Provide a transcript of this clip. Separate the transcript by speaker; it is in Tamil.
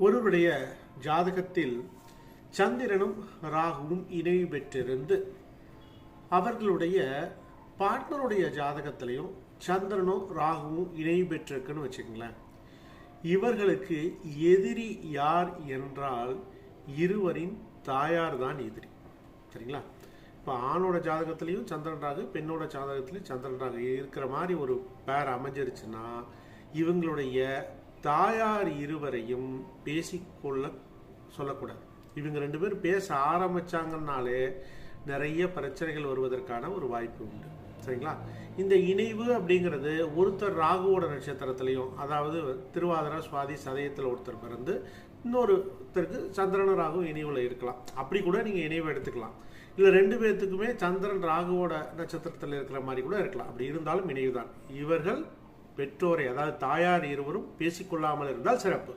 Speaker 1: ஒருவருடைய ஜாதகத்தில் சந்திரனும் ராகுவும் இணைவு பெற்றிருந்து அவர்களுடைய பார்ட்னருடைய ஜாதகத்திலையும் சந்திரனும் ராகுவும் இணைவு பெற்றிருக்குன்னு வச்சுக்கோங்களேன். இவர்களுக்கு எதிரி யார் என்றால் இருவரின் தாயார் தான் எதிரி. சரிங்களா? இப்போ ஆணோட ஜாதகத்திலையும் சந்திரன் ராகு, பெண்ணோட ஜாதகத்திலையும் சந்திரன் ராகு இருக்கிற மாதிரி ஒரு பேர் அமைஞ்சிருச்சுன்னா இவங்களுடைய தாயார் இருவரையும் பேசிக்கொள்ள சொல்லக்கூடாது. இவங்க ரெண்டு பேரும் பேச ஆரம்பிச்சாங்கன்னாலே நிறைய பிரச்சனைகள் வருவதற்கான ஒரு வாய்ப்பு உண்டு. சரிங்களா? இந்த இணைவு அப்படிங்கிறது ஒருத்தர் ராகுவோட நட்சத்திரத்திலையும், அதாவது திருவாதிரை சுவாதி சதயத்தில் ஒருத்தர் பிறந்து இன்னொருத்தருக்கு சந்திரன் ராகு இணைவுல இருக்கலாம். அப்படி கூட நீங்க இணைவு எடுத்துக்கலாம். இல்லை ரெண்டு பேர்த்துக்குமே சந்திரன் ராகுவோட நட்சத்திரத்தில் இருக்கிற மாதிரி கூட இருக்கலாம். அப்படி இருந்தாலும் இணைவு தான். இவர்கள் பெற்றோரை, அதாவது தாயார் இருவரும் பேசிக்கொள்ளாமல் இருந்தால் சிறப்பு.